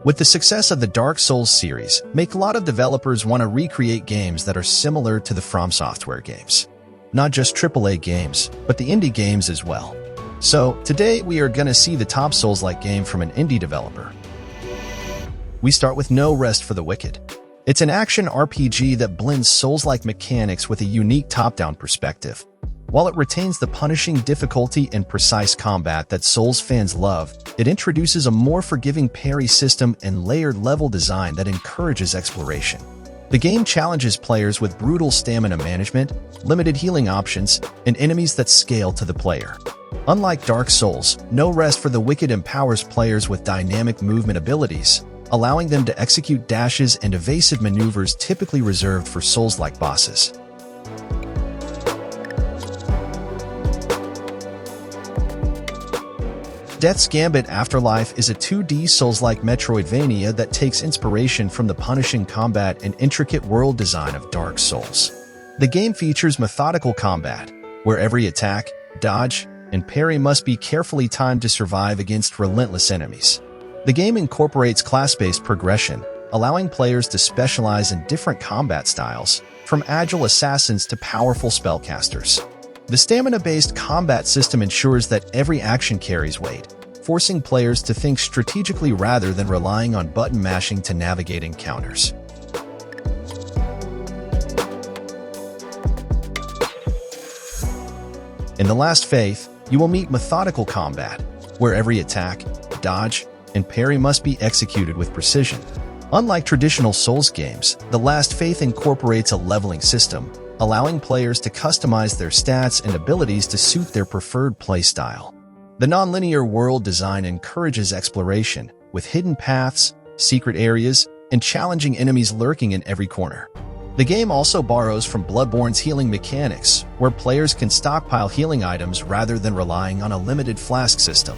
With the success of the Dark Souls series, a lot of developers want to recreate games that are similar to the From Software games. Not just AAA games, but the indie games as well. So, today we are gonna see the top Souls-like game from an indie developer. We start with No Rest for the Wicked. It's an action RPG that blends Souls-like mechanics with a unique top-down perspective. While it retains the punishing difficulty and precise combat that Souls fans love, it introduces a more forgiving parry system and layered level design that encourages exploration. The game challenges players with brutal stamina management, limited healing options, and enemies that scale to the player. Unlike Dark Souls, No Rest for the Wicked empowers players with dynamic movement abilities, allowing them to execute dashes and evasive maneuvers typically reserved for Souls-like bosses. Death's Gambit Afterlife is a 2D Souls-like Metroidvania that takes inspiration from the punishing combat and intricate world design of Dark Souls. The game features methodical combat, where every attack, dodge, and parry must be carefully timed to survive against relentless enemies. The game incorporates class-based progression, allowing players to specialize in different combat styles, from agile assassins to powerful spellcasters. The stamina-based combat system ensures that every action carries weight, forcing players to think strategically rather than relying on button mashing to navigate encounters. In The Last Faith, you will meet methodical combat, where every attack, dodge, and parry must be executed with precision. Unlike traditional Souls games, The Last Faith incorporates a leveling system, allowing players to customize their stats and abilities to suit their preferred playstyle. The nonlinear world design encourages exploration, with hidden paths, secret areas, and challenging enemies lurking in every corner. The game also borrows from Bloodborne's healing mechanics, where players can stockpile healing items rather than relying on a limited flask system.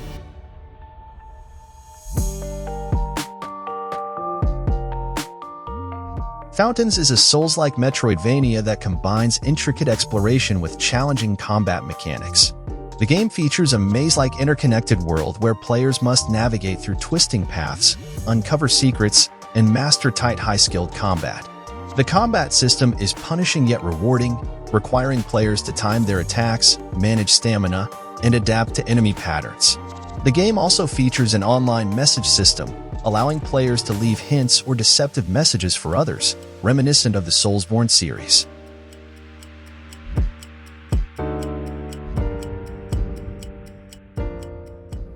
Fountains is a Souls-like Metroidvania that combines intricate exploration with challenging combat mechanics. The game features a maze-like interconnected world where players must navigate through twisting paths, uncover secrets, and master tight high-skilled combat. The combat system is punishing yet rewarding, requiring players to time their attacks, manage stamina, and adapt to enemy patterns. The game also features an online message system, allowing players to leave hints or deceptive messages for others, reminiscent of the Soulsborne series.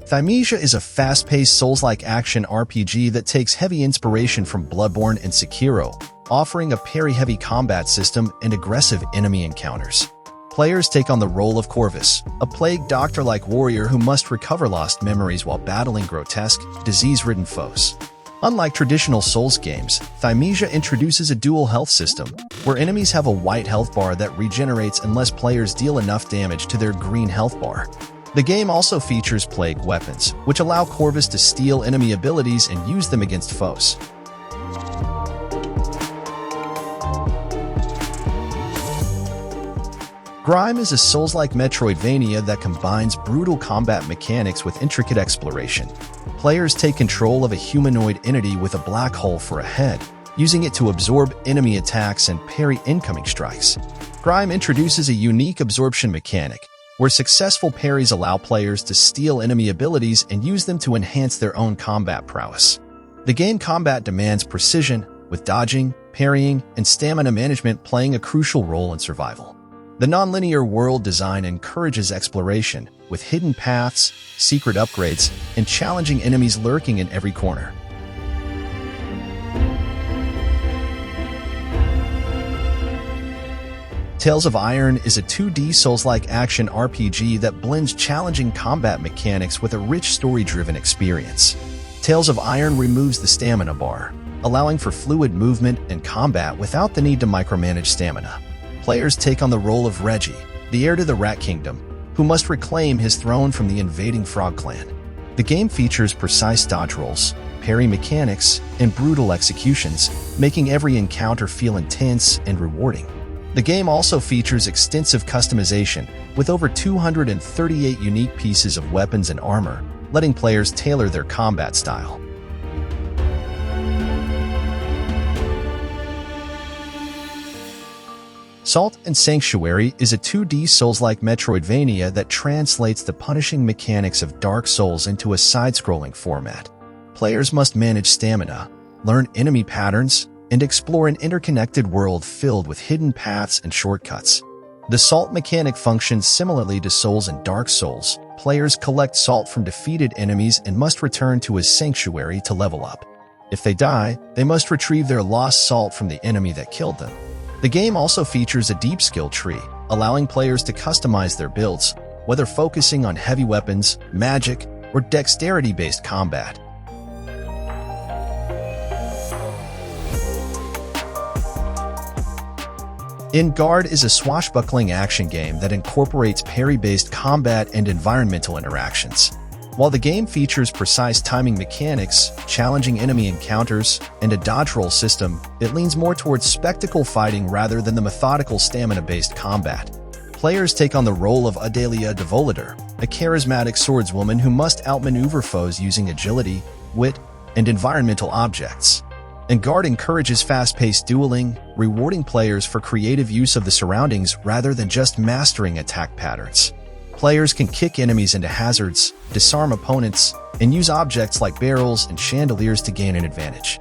Thymesia is a fast-paced Souls-like action RPG that takes heavy inspiration from Bloodborne and Sekiro, offering a parry-heavy combat system and aggressive enemy encounters. Players take on the role of Corvus, a plague doctor-like warrior who must recover lost memories while battling grotesque, disease-ridden foes. Unlike traditional Souls games, Thymesia introduces a dual health system, where enemies have a white health bar that regenerates unless players deal enough damage to their green health bar. The game also features plague weapons, which allow Corvus to steal enemy abilities and use them against foes. Grime is a Souls-like Metroidvania that combines brutal combat mechanics with intricate exploration. Players take control of a humanoid entity with a black hole for a head, using it to absorb enemy attacks and parry incoming strikes. Grime introduces a unique absorption mechanic, where successful parries allow players to steal enemy abilities and use them to enhance their own combat prowess. The game combat demands precision, with dodging, parrying, and stamina management playing a crucial role in survival. The nonlinear world design encourages exploration, with hidden paths, secret upgrades, and challenging enemies lurking in every corner. Tales of Iron is a 2D Souls-like action RPG that blends challenging combat mechanics with a rich story-driven experience. Tales of Iron removes the stamina bar, allowing for fluid movement and combat without the need to micromanage stamina. Players take on the role of Reggie, the heir to the Rat Kingdom, who must reclaim his throne from the invading Frog Clan. The game features precise dodge rolls, parry mechanics, and brutal executions, making every encounter feel intense and rewarding. The game also features extensive customization, with over 238 unique pieces of weapons and armor, letting players tailor their combat style. Salt and Sanctuary is a 2D Souls-like Metroidvania that translates the punishing mechanics of Dark Souls into a side-scrolling format. Players must manage stamina, learn enemy patterns, and explore an interconnected world filled with hidden paths and shortcuts. The salt mechanic functions similarly to Souls and Dark Souls. Players collect salt from defeated enemies and must return to his sanctuary to level up. If they die, they must retrieve their lost salt from the enemy that killed them. The game also features a deep skill tree, allowing players to customize their builds, whether focusing on heavy weapons, magic, or dexterity-based combat. Garde is a swashbuckling action game that incorporates parry-based combat and environmental interactions. While the game features precise timing mechanics, challenging enemy encounters, and a dodge roll system, it leans more towards spectacle fighting rather than the methodical stamina-based combat. Players take on the role of Adalia de Volader, a charismatic swordswoman who must outmaneuver foes using agility, wit, and environmental objects. Garde encourages fast-paced dueling, rewarding players for creative use of the surroundings rather than just mastering attack patterns. Players can kick enemies into hazards, disarm opponents, and use objects like barrels and chandeliers to gain an advantage.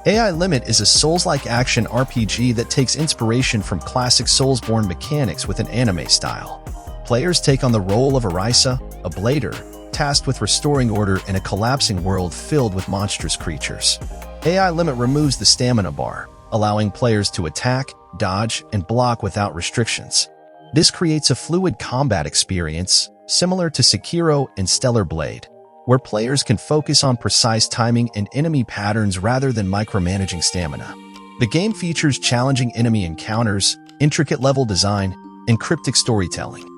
AI Limit is a Souls-like action RPG that takes inspiration from classic Soulsborne mechanics with an anime style. Players take on the role of Arisa, a blader, tasked with restoring order in a collapsing world filled with monstrous creatures. AI Limit removes the stamina bar, allowing players to attack, dodge, and block without restrictions. This creates a fluid combat experience, similar to Sekiro and Stellar Blade, where players can focus on precise timing and enemy patterns rather than micromanaging stamina. The game features challenging enemy encounters, intricate level design, and cryptic storytelling.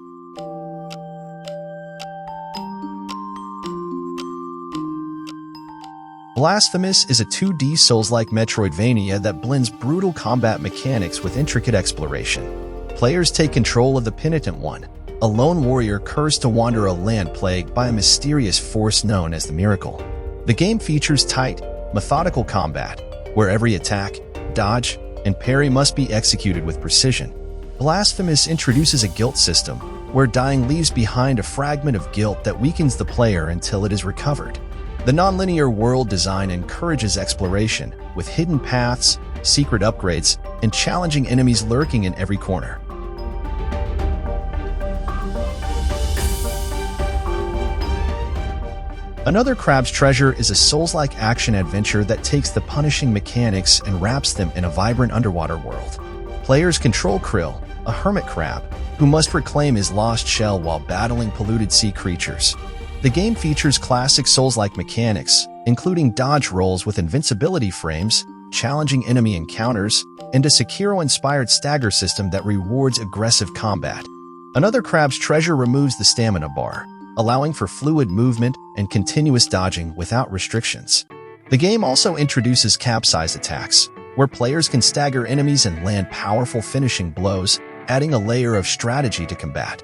Blasphemous is a 2D Souls-like Metroidvania that blends brutal combat mechanics with intricate exploration. Players take control of the Penitent One, a lone warrior cursed to wander a land plagued by a mysterious force known as the Miracle. The game features tight, methodical combat, where every attack, dodge, and parry must be executed with precision. Blasphemous introduces a guilt system, where dying leaves behind a fragment of guilt that weakens the player until it is recovered. The nonlinear world design encourages exploration, with hidden paths, secret upgrades, and challenging enemies lurking in every corner. Another Crab's Treasure is a Souls-like action-adventure that takes the punishing mechanics and wraps them in a vibrant underwater world. Players control Krill, a hermit crab, who must reclaim his lost shell while battling polluted sea creatures. The game features classic Souls-like mechanics, including dodge rolls with invincibility frames, challenging enemy encounters, and a Sekiro-inspired stagger system that rewards aggressive combat. Another Crab's Treasure removes the stamina bar, allowing for fluid movement and continuous dodging without restrictions. The game also introduces capsize attacks, where players can stagger enemies and land powerful finishing blows, adding a layer of strategy to combat.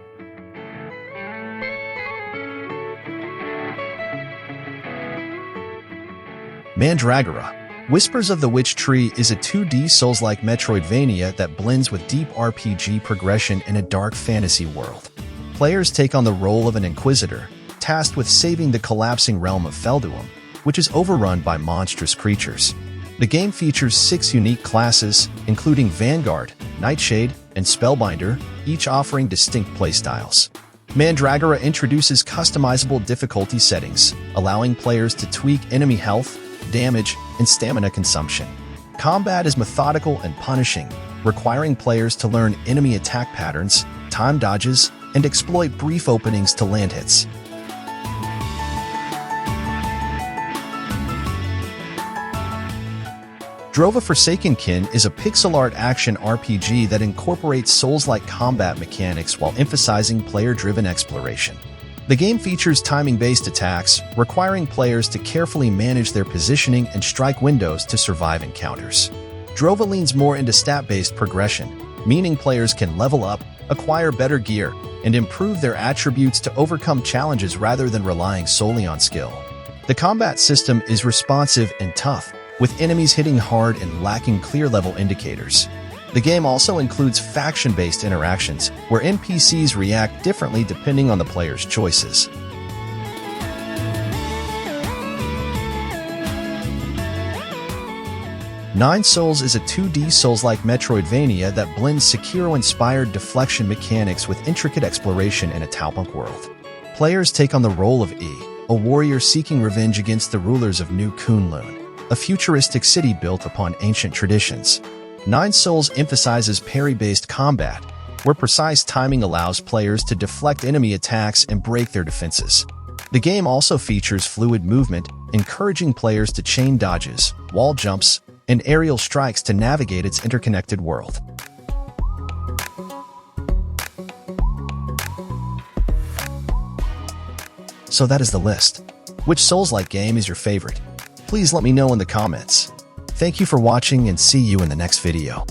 Mandragora, Whispers of the Witch Tree is a 2D Souls-like Metroidvania that blends with deep RPG progression in a dark fantasy world. Players take on the role of an Inquisitor, tasked with saving the collapsing realm of Felduum, which is overrun by monstrous creatures. The game features 6 unique classes, including Vanguard, Nightshade, and Spellbinder, each offering distinct playstyles. Mandragora introduces customizable difficulty settings, allowing players to tweak enemy health, damage, and stamina consumption. Combat is methodical and punishing, requiring players to learn enemy attack patterns, time dodges, and exploit brief openings to land hits. Drova Forsaken Kin is a pixel art action RPG that incorporates Souls-like combat mechanics while emphasizing player-driven exploration. The game features timing-based attacks, requiring players to carefully manage their positioning and strike windows to survive encounters. Drova leans more into stat-based progression, meaning players can level up, acquire better gear, and improve their attributes to overcome challenges rather than relying solely on skill. The combat system is responsive and tough, with enemies hitting hard and lacking clear level indicators. The game also includes faction-based interactions, where NPCs react differently depending on the player's choices. Nine Souls is a 2D Souls-like Metroidvania that blends Sekiro-inspired deflection mechanics with intricate exploration in a Taupunk world. Players take on the role of E, a warrior seeking revenge against the rulers of New Kunlun, a futuristic city built upon ancient traditions. Nine Souls emphasizes parry-based combat, where precise timing allows players to deflect enemy attacks and break their defenses. The game also features fluid movement, encouraging players to chain dodges, wall jumps, and aerial strikes to navigate its interconnected world. So that is the list. Which Souls-like game is your favorite? Please let me know in the comments. Thank you for watching and see you in the next video.